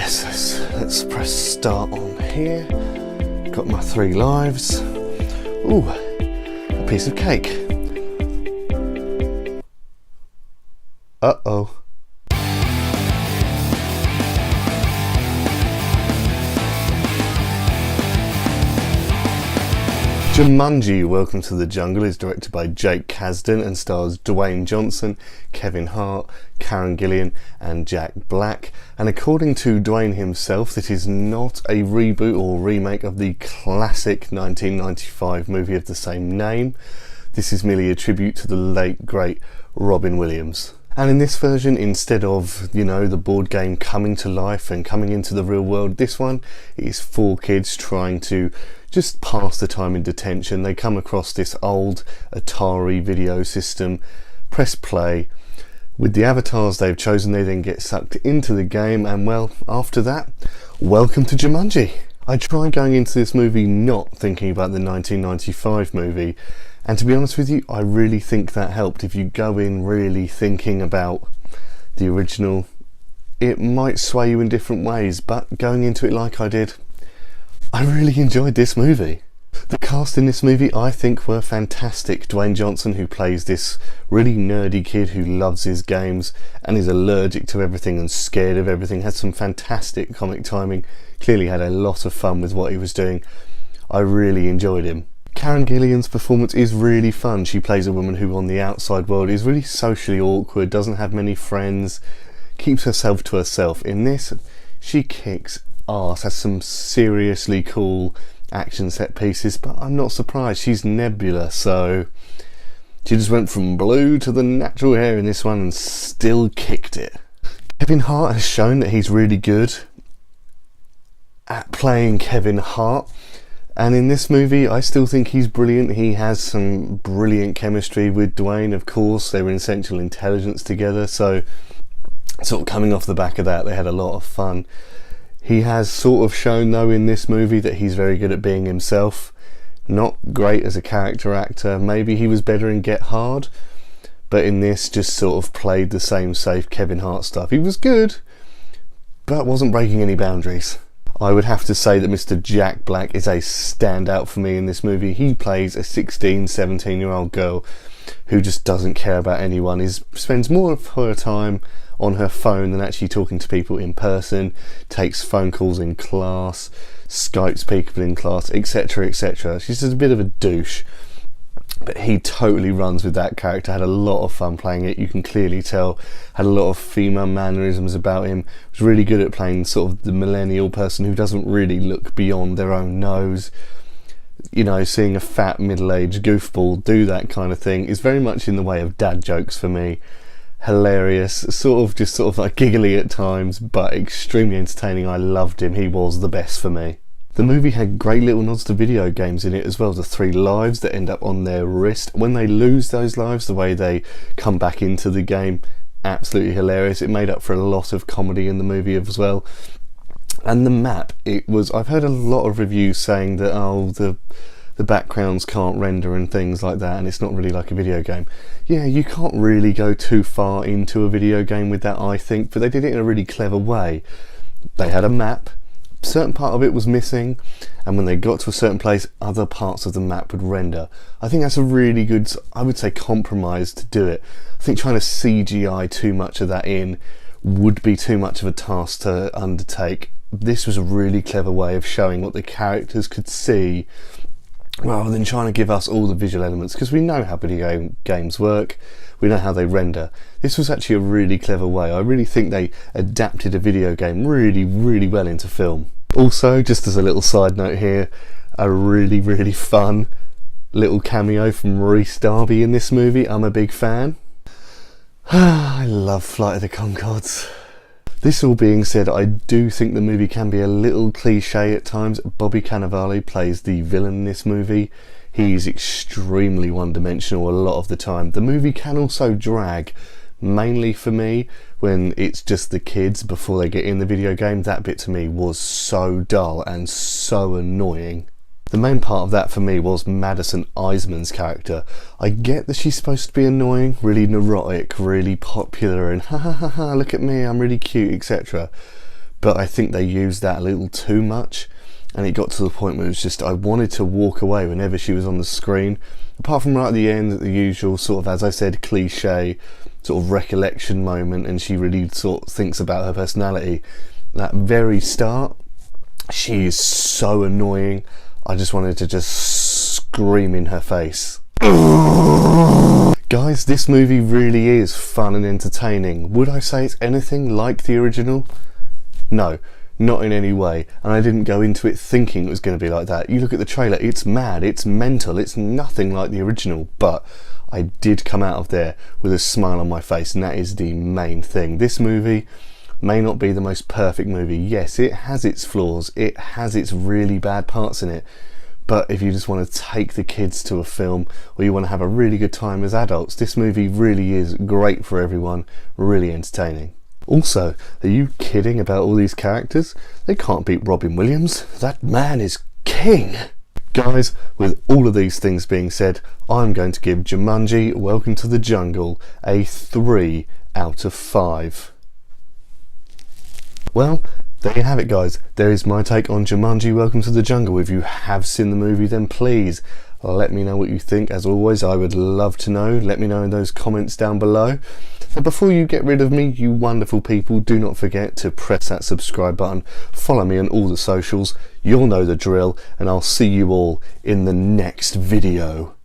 Yes, let's press start on here. Got my 3 lives. Ooh, a piece of cake. Uh-oh. Jumanji, Welcome to the Jungle is directed by Jake Kasdan and stars Dwayne Johnson, Kevin Hart, Karen Gillan and Jack Black. And according to Dwayne himself, this is not a reboot or remake of the classic 1995 movie of the same name. This is merely a tribute to the late great Robin Williams. And in this version, instead of, the board game coming to life and coming into the real world, this one is 4 kids trying to just pass the time in detention. They come across this old Atari video system, press play. With the avatars they've chosen, they then get sucked into the game, and well, after that, welcome to Jumanji. I tried going into this movie not thinking about the 1995 movie, and to be honest with you, I really think that helped. If you go in really thinking about the original, it might sway you in different ways, but going into it like I did, I really enjoyed this movie. The cast in this movie I think were fantastic. Dwayne Johnson, who plays this really nerdy kid who loves his games and is allergic to everything and scared of everything, had some fantastic comic timing, clearly had a lot of fun with what he was doing. I really enjoyed him. Karen Gillan's performance is really fun. She plays a woman who on the outside world is really socially awkward, doesn't have many friends, keeps herself to herself. In this, she kicks ass, has some seriously cool action set pieces, but I'm not surprised. She's Nebula, so she just went from blue to the natural hair in this one and still kicked it. Kevin Hart has shown that he's really good at playing Kevin Hart. And in this movie, I still think he's brilliant. He has some brilliant chemistry with Dwayne, of course. They were in Central Intelligence together, so sort of coming off the back of that, they had a lot of fun. He has sort of shown, though, in this movie that he's very good at being himself. Not great as a character actor. Maybe he was better in Get Hard, but in this, just sort of played the same safe Kevin Hart stuff. He was good, but wasn't breaking any boundaries. I would have to say that Mr. Jack Black is a standout for me in this movie. He plays a 16, 17-year-old girl who just doesn't care about anyone. He spends more of her time on her phone than actually talking to people in person, takes phone calls in class, Skypes people in class, etc, etc. She's just a bit of a douche, but he totally runs with that character. Had a lot of fun playing it. You can clearly tell, had a lot of female mannerisms about him. Was really good at playing sort of the millennial person who doesn't really look beyond their own nose. Seeing a fat middle-aged goofball do that kind of thing is very much in the way of dad jokes for me. Hilarious, sort of like giggly at times, but extremely entertaining. I loved him. He was the best for me. The movie had great little nods to video games in it as well. The 3 lives that end up on their wrist. When they lose those lives, the way they come back into the game, absolutely hilarious. It made up for a lot of comedy in the movie as well. And the map, I've heard a lot of reviews saying that, the backgrounds can't render and things like that, and it's not really like a video game. Yeah, you can't really go too far into a video game with that, I think, but they did it in a really clever way. They had a map, a certain part of it was missing, and when they got to a certain place, other parts of the map would render. I think that's a really good, I would say, compromise to do it. I think trying to CGI too much of that in would be too much of a task to undertake. This was a really clever way of showing what the characters could see, rather than trying to give us all the visual elements, because we know how video games work, we know how they render. This was actually a really clever way. I really think they adapted a video game really, really well into film. Also, just as a little side note here, a really, really fun little cameo from Rhys Darby in this movie. I'm a big fan. I love Flight of the Conchords. This all being said, I do think the movie can be a little cliche at times. Bobby Cannavale plays the villain in this movie. He's extremely one-dimensional a lot of the time. The movie can also drag, mainly for me, when it's just the kids before they get in the video game. That bit to me was so dull and so annoying. The main part of that for me was Madison Iseman's character. I get that she's supposed to be annoying, really neurotic, really popular, and ha ha ha ha, look at me, I'm really cute, etc. but I think they used that a little too much, and it got to the point where it was just, I wanted to walk away whenever she was on the screen, apart from right at the end, at the usual sort of, as I said, cliche sort of recollection moment, and she really sort of thinks about her personality. That very start, she is so annoying. I just wanted to just scream in her face. Guys, this movie really is fun and entertaining. Would I say it's anything like the original? No, not in any way, and I didn't go into it thinking it was going to be like that. You look at the trailer, it's mad, it's mental, it's nothing like the original, but I did come out of there with a smile on my face, and that is the main thing. This movie may not be the most perfect movie. Yes, it has its flaws, it has its really bad parts in it, but if you just want to take the kids to a film, or you want to have a really good time as adults, this movie really is great for everyone, really entertaining. Also, are you kidding about all these characters? They can't beat Robin Williams. That man is king! Guys, with all of these things being said, I'm going to give Jumanji Welcome to the Jungle a 3 out of 5. Well, there you have it, guys. There is my take on Jumanji Welcome to the Jungle. If you have seen the movie, then please let me know what you think. As always, I would love to know. Let me know in those comments down below. And before you get rid of me, you wonderful people, do not forget to press that subscribe button. Follow me on all the socials. You'll know the drill, and I'll see you all in the next video.